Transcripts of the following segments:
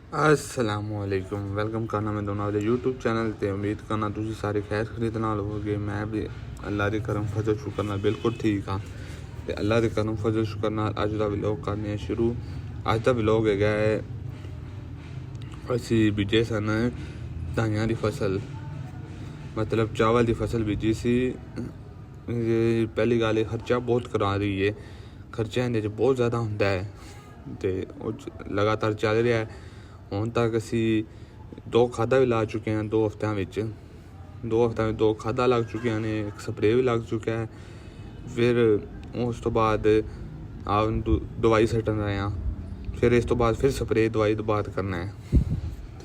असलामुअलैकुम welcome करना मैं दोनों आपके यूट्यूब चैनल ते उम्मीद करना तुसी सारे खैर खरीद नाल होगे। मैं भी अल्लाह के करम फजल शुक्र नाल बिल्कुल ठीक हाँ। ते अल्लाह के करम फजल शुक्र नाल अज का व्लॉग करने शुरू। अज का व्लॉग है असी बीजे सन धाइयां की फसल, मतलब चावल की फसल बीजी सी। पहली गल खर्चा बहुत करा रही है, खर्चा इहदे बहुत ज़्यादा होंदा है ते लगातार चल रहा है। ਹੁਣ तक असी 2 खादा भी ला चुके हैं, 2 हफ्तों में 2 हफ्तों में 2 खादा लग चुकिया ने, एक स्प्रे भी लग चुका है। फिर उस तो बाद आप दवाई सट्टन रहे हैं, फिर इस तो बाद फिर स्प्रे दवाई तो बाद करना है।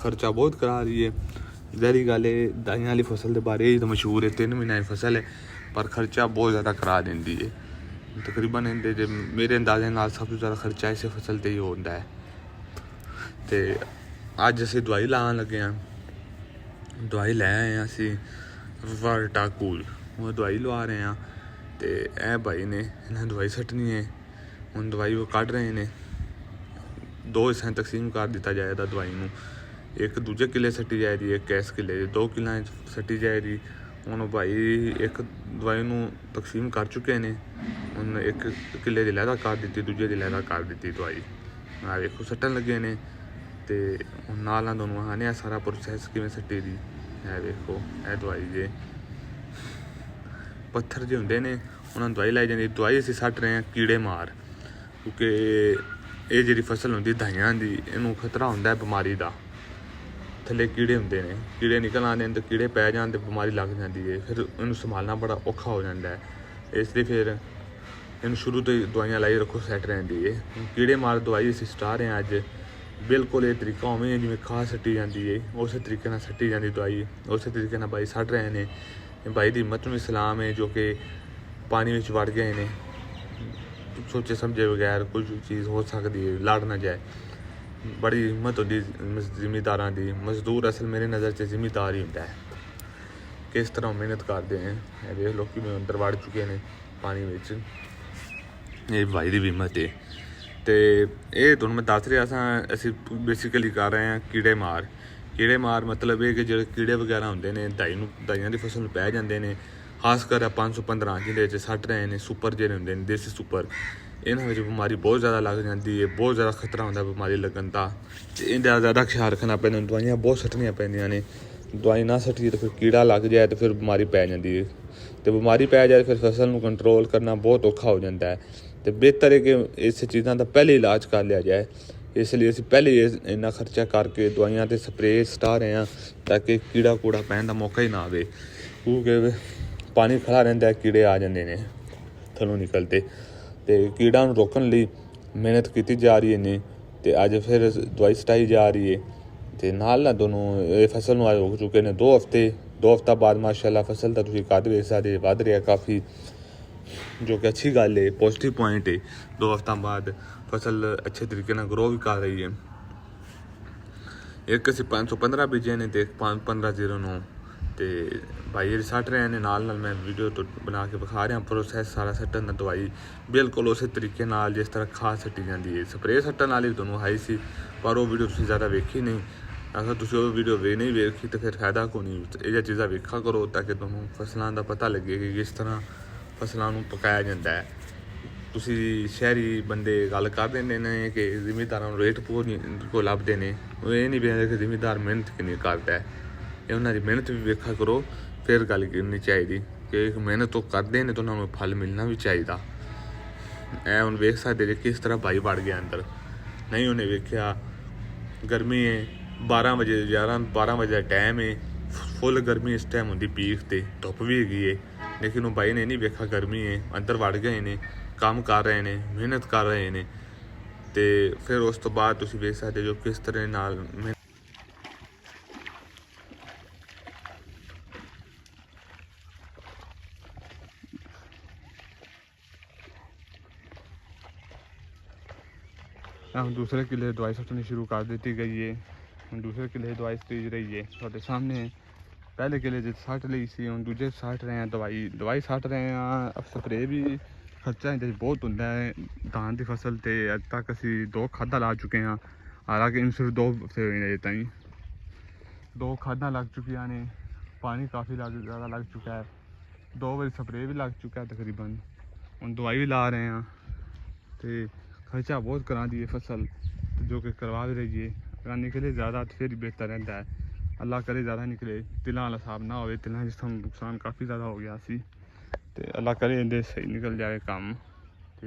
खर्चा बहुत करा रही है। जहरी गल है दाइयां वाली फसल के बारे तो मशहूर है, 3 महीने की फसल है पर खर्चा बहुत ज़्यादा करा देंदी है। तकरीबन इहदे मेरे अंदाजे नाल सब तो ज़्यादा खर्चा इस फसल ते ही होंदा है। तो अज असी दवाई लान लगे हाँ, दवाई लै आए हैं असी वर्टाकूल, वो दवाई लवा रहे हैं। तो यह भाई ने इन्हें दवाई सट्टनी है, हूँ दवाई वो कढ़ रहे हैं। 2 हिस्सों तकसीम कर दिता जाएगा दवाई में, एक दूजे किले सट्टी जाएगी, एक इस किले 2 किलों सट्टी जाएगी। हूँ भाई एक दवाई तकसीम कर चुके हैं, हूँ एक किले की लहदा कर दी, दूजे की लहदा कर दी दवाई। आ देखो सट्टन लगे ने तो नाल दोनों आने सारा प्रोसैस किमें सट्टी दी है। देखो यह दवाई जे पत्थर जो होंगे ने उन्होंने दवाई लाई जाती। दवाई असी सट्ट रहे हैं कीड़े मार, क्योंकि ये जी फसल होंगी दाइयां की, इनू खतरा होंदा है बीमारी का। थले कीड़े होंगे ने, कीड़े निकल आते हैं तो कीड़े पै जान तो बीमारी लग जाती है, फिर इनू संभालना बड़ा औखा हो जाता है। इसलिए फिर इन शुरू तो ही दवाइयां लाई रखो, सैट रहती है। कीड़े मार दवाई असी सटा रहे हैं अज। बिल्कुल ये तरीका उवें जिवें खाद सट्टी जाती है, उस तरीके नाल सट्टी जाती दवाई, उस तरीके नाल भाई सट रहे हैं। भाई की हिम्मत में सलाम है जो कि पानी में वड़ गए हैं। सोचे समझे बगैर कुछ चीज़ हो सकती है, लड़ ना जाए। बड़ी हिम्मत होती जिमीदारां की। मजदूर असल मेरी नज़र से जिमीदार ही होंदा है, किस तरह मेहनत करते हैं। देख लो कि अंदर वड़ चुके हैं पानी में, ये भाई की भी हिम्मत है। तो ये तुहानूं मैं दस रहा असी बेसिकली कर रहे हैं कीड़े मार। कीड़े मार मतलब ये कि जो कीड़े वगैरह होंगे ने दाइयां की फसल पै जाते हैं, खासकर 515 जिन्हें सट रहे हैं सुपर जो होंगे देसी सुपर, इन्होंने बीमारी बहुत ज़्यादा लग जाती है, बहुत ज़्यादा खतरा होंदा बीमारी लगन का। इनका ज़्यादा ख्याल रखना पैंदा, दवाइयां बहुत सट्टनियां पैंदियां ने। दवाई ना सट्टिए तो फिर कीड़ा लग जाए तो फिर बीमारी पै जाती है, तो बीमारी पै जाए फिर फसल को कंट्रोल करना बहुत औखा हो जाता है। तो बेहतर है कि इस चीज़ों का पहले इलाज कर लिया जाए। इसलिए असी पहले इन्ना खर्चा करके दवाइयां तो स्प्रे सटा रहे हैं ताकि कीड़ा कूड़ा पैन का मौका ही ना आए, क्योंकि पानी खड़ा रहिंदा है, कीड़े आ जाते हैं थलों निकलते। तो कीड़ा रोकने लिए मेहनत की जा रही है ने, तो अज फिर दवाई सटाई जा रही है। तो नाल ना दोनों ये फसल में हो चुके हैं 2 हफ्ते। 2 हफ्ता बाद माशाल्लाह फसल का तुम कद वेख सकते वध रहा काफ़ी, जो कि अच्छी गल है, पॉजिटिव पॉइंट है। 2 हफ्तों बाद फसल अच्छे तरीके से ग्रो भी कर रही है। एक असी 515 बीजे ने तो 1509, तो भाई ये सट रहे हैं नाल मैं वीडियो तो बना के विखा रहा। प्रोसैस सारा सट्टन दवाई बिल्कुल उस तरीके नाल जिस तरह खाद सट्टी जाती है। स्प्रे सट्टन वाली दोनों हाई सी, पर वो वीडियो तुसीं ज़्यादा वेखी नहीं। अगर तुसीं वो वीडियो नहीं वेखी तो फिर फायदा को नहीं। ये चीज़ां वेखा करो ताकि तुहानूं फसलों का पता लगे कि किस तरह फसलों को पकाया जाता है। तुसी शहरी बंदे गल कर देंगे ने कि जिमीदारां नूं रेट को लभदे ने, ये नहीं वेखदे कि जिमीदार मेहनत किन्नी करदा है। ये उन्हां दी मेहनत भी वेखा करो, फिर गल करनी चाहिए कि मेहनत तो करते हैं तो उन्होंने फल मिलना भी चाहिए। ऐ हुण वेख सकते जे किस तरह भाई वड़ गया अंदर, नहीं उन्हें वेख्या गर्मी है 12 बजे 11-12 बजे का टाइम है, फुल गर्मी इस टाइम होंगी पीक ते, धुप भी हैगी है, लेकिन वो भाई ने नहीं वेखा गर्मी है, अंदर वड़ गए ने, काम कर रहे हैं, मेहनत कर रहे हैं। तो फिर उस तो बाद तुसीं वेख सकते जो किस तरह नाल हम दूसरे किले दवाई सट्टनी शुरू कर दी गई है। हम दूसरे किले दवाई सटीज रही है थोड़े सामने। पहले किले च सट ली सी, हम दूजे सट रहे हैं दवाई सट रहे हैं। स्प्रे भी खर्चा इहदे बहुत होंदा है। धान की फसल तो अज तक असी 2 खादा ला चुके हैं, हालांकि इन सिर्फ 2 हफ्ते हुए ने ताईं 2 खादा लग चुकिया ने, पानी काफ़ी ज़्यादा लग चुका है, 2 बारी स्प्रे भी लग चुका है तकरीबन, हम दवाई भी ला रहे हैं। तो खर्चा बहुत करा दी है फसल, तो जो कि करवा भी रही है। अगर निकले ज़्यादा तो फिर बेहतर रहता है, अल्लाह करे ज़्यादा निकले, तिला वाला हिसाब ना हो, तिला जिस नुकसान काफ़ी ज़्यादा हो गया सी, तो अल्लाह करे इहदे सही निकल जाए काम। तो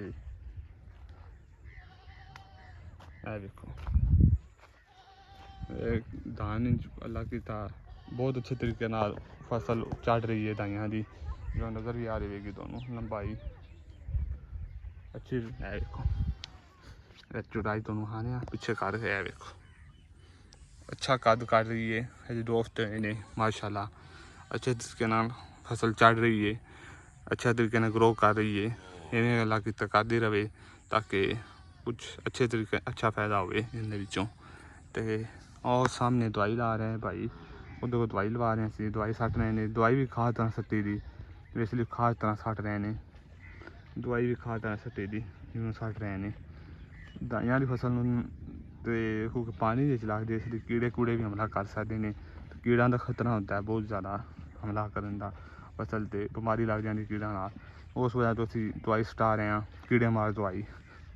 देखो धान अल्लाह की बहुत अच्छे तरीके नाल फसल चढ़ रही है दाइयां दी, जो नज़र भी आ रही होगी, दोनों लंबाई अच्छी है। देखो चुराई दोनों खाने पीछे कर है, देखो अच्छा कद कर रही है, अजे 2 हफ्ते ने माशाल्लाह अच्छे तरीके नाल फसल चढ़ रही है, अच्छा तरीके नाल ग्रो कर रही है। इन्हें अल्लाह की करदी रहे ताकि कुछ अच्छे तरीके अच्छा फ़ायदा हो इन्हें विचों। तो और सामने दवाई ला रहे हैं भाई, उधर को दवाई लवा रहे हैं, दवाई सट रहे हैं, दवाई भी खाद तरह सट्टी दी, इसलिए खाद तरह सट रहे हैं, दवाई भी खाद तरह सट्टी दी जिन्होंने सट रहे हैं। दाइयां की फसल क्योंकि पानी लगते इसलिए कीड़े कूड़े भी हमला कर सकते हैं, तो कीड़ा का खतरा होता है बहुत ज़्यादा हमला करने का, फसल से बीमारी लग जाती कीड़ा नाल, उस वजह तो असी दवाई सटा रहे हैं, कीड़े मार दवाई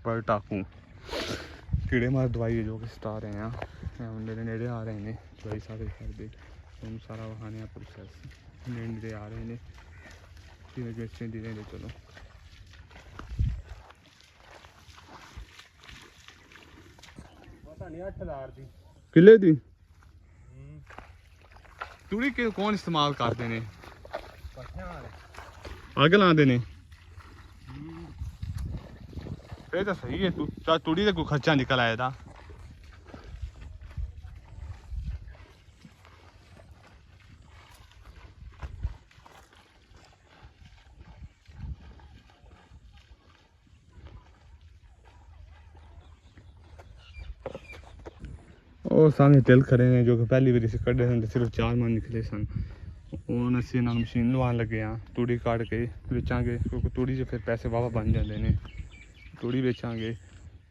पर टाकू कीड़े मार दवाई है जो कि सटा रहे हैं। मेरे नेड़े आ रहे हैं दवाई सारे करते, हम सारा वहाने प्रोसैस नेड़े आ रहे हैं, दे रहे चलो किले दी तुड़ी के कौन इस्तेमाल करते हैं, अग लाते ने, ये तो सही है, तुड़ी का कोई खर्चा निकल आया था। और सामने तिल खड़े हैं जो कि पहली बार कढ़े थे, सिर्फ 4 मन निकले सन, हूँ असी इन्होंने मशीन लवान लगे हाँ, तूड़ी काट के बेचांगे क्योंकि तूड़ी से फिर पैसे वाह बन जाते हैं, तूड़ी बेचांगे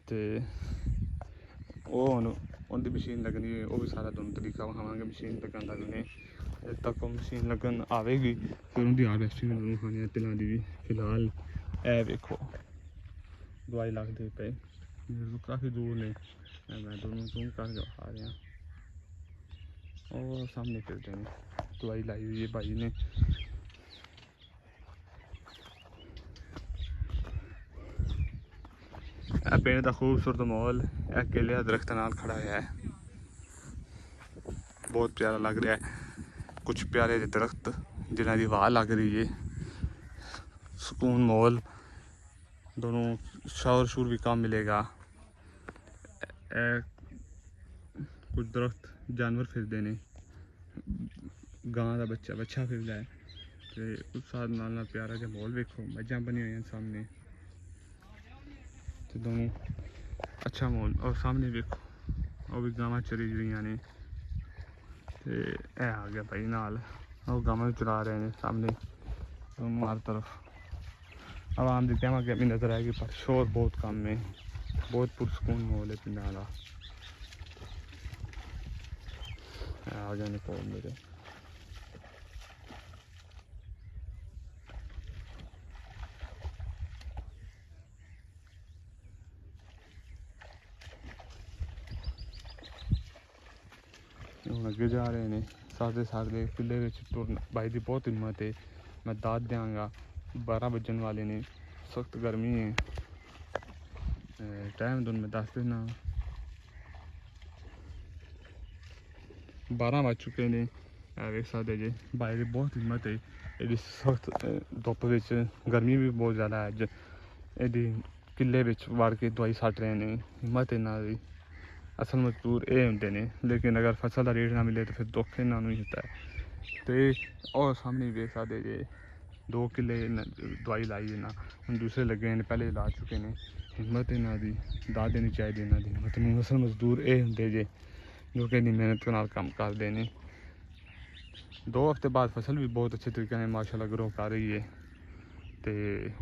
तो उनकी मशीन लगनी है, वो भी सारा दोनों तरीका विखावे मशीन लगन का भी, जब तक मशीन लगन आएगी फिर उनकी हार्वेस्टिंग दोनों खाने तिलों की भी। फिलहाल ए वेखो दवाई लगते पे काफ़ी दूर ने, मैं दोनों जूम करके दिखा रहा, और सामने फिरते हैं दवाई लाई हुई है भाई ने। पिंड का खूबसूरत माहौल केले का दरख्त नाल खड़ा है, बहुत प्यारा लग रहा है, कुछ प्यारे दरख्त जिन्हों की हवा लग रही है, सुकून माहौल, दोनों शोर शूर भी कम मिलेगा। कुछ दरख्त जानवर फिरते हैं, गां का बच्चा फिरता है, तो उस साथ नाल प्यारा जहा माहौल वेखो, मझा बनी हुई सामने, तो दोनों अच्छा माहौल, और सामने वेखो और भी गावां चरी हुई ने, तो यह आ गया भाई नाल, और गावां चरा रहे हैं सामने दोनों हर तरफ। आवाम की कहवा कमी नज़र आएगी पर शोर बहुत कम है, बहुत पुरसकून माहौल है पिंडा वाला। आ गए कोल मेरे, हम अगे जा रहे हैं, सादे सादे किले तुरना, भाई की बहुत हिम्मत है, मैं दाद देंगा। 12 बजन वाले ने, सख्त गर्मी है, टाइम तो मैं दस देना 12 बज चुके हैं, वेख सकते जी भाई की बहुत हिम्मत है, ये सख्त धुप गर्मी भी बहुत ज़्यादा है, ये किले वड़ के दवाई सट रहे हैं, हिम्मत इन्हों की। असल मजदूर ये होंगे ने, लेकिन अगर फसल का रेट ना मिले तो फिर दुख इन्हों ही होता है। तो और सामने देख सकते जे 2 किले दवाई लाई है ना, हम दूसरे लगे हैं, पहले ला चुके हैं, हिम्मत इन्हों की दाद देनी चाहिए, इन्हों की हिम्मत। असल मजदूर ये होंगे जे जो कि इन्नी मेहनत के नाल काम करते हैं। 2 हफ्ते बाद फसल भी बहुत अच्छे तरीके से माशाल्लाह ग्रो कर रही है, तो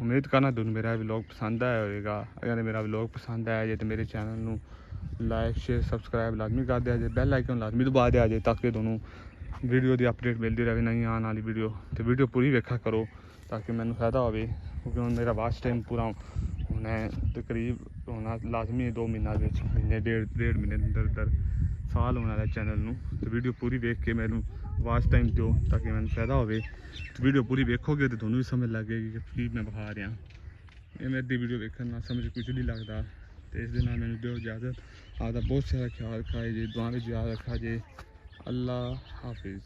उम्मीद करना तुम मेरा व्लॉग पसंद आया होगा। अगर मेरा व्लॉग पसंद आया जे तो मेरे चैनल में ਲਾਈਕ ਸ਼ੇਅਰ ਸਬਸਕ੍ਰਾਈਬ ਲਾਜ਼ਮੀ ਕਰ ਦਿਆ ਜੇ, ਬੈਲ ਆਈਕਨ ਲਾਜ਼ਮੀ ਦਬਾ ਦਿਆ ਜੇ ਤਾਂ ਕਿ ਤੁਹਾਨੂੰ ਵੀਡੀਓ ਦੀ ਅਪਡੇਟ ਮਿਲਦੀ ਰਹੇ ਨਵੀਂ ਆਉਣ ਵਾਲੀ ਵੀਡੀਓ। ਅਤੇ ਵੀਡੀਓ ਪੂਰੀ ਵੇਖਿਆ ਕਰੋ ਤਾਂ ਕਿ ਮੈਨੂੰ ਫਾਇਦਾ ਹੋਵੇ, ਕਿਉਂਕਿ ਹੁਣ ਮੇਰਾ ਵਾਚ ਟਾਈਮ ਪੂਰਾ ਹੋਣਾ ਤਕਰੀਬ ਹੋਣਾ ਲਾਜ਼ਮੀ 2 ਮਹੀਨਾ ਵਿੱਚ, ਮਹੀਨੇ ਡੇਢ ਮਹੀਨੇ ਅੰਦਰ ਸਾਲ ਹੋਣ ਵਾਲਾ ਚੈਨਲ ਨੂੰ। ਅਤੇ ਵੀਡੀਓ ਪੂਰੀ ਵੇਖ ਕੇ ਮੈਨੂੰ ਵਾਚ ਟਾਈਮ ਦਿਓ ਤਾਂ ਕਿ ਮੈਨੂੰ ਫਾਇਦਾ ਹੋਵੇ। ਵੀਡੀਓ ਪੂਰੀ ਵੇਖੋਗੇ ਤਾਂ ਤੁਹਾਨੂੰ ਵੀ ਸਮਝ ਲੱਗੇਗੀ ਕਿ ਕੀ ਮੈਂ ਵਿਖਾ ਰਿਹਾ। ਇਹ ਮੇਰੀ ਵੀਡੀਓ ਵੇਖਣ ਨਾਲ ਸਮਝ ਕੁਝ ਨਹੀਂ ਲੱਗਦਾ। ਅਤੇ ਇਸ ਦੇ ਨਾਲ ਮੈਨੂੰ ਦਿਓ ਇਜਾਜ਼ਤ। ਆਪਦਾ ਬਹੁਤ ਸਾਰਾ ਖਿਆਲ ਰੱਖਾ ਜੇ, ਦੁਆ ਵਿੱਚ ਯਾਦ ਰੱਖਾ ਜੇ। ਅੱਲਾ ਹਾਫਿਜ਼।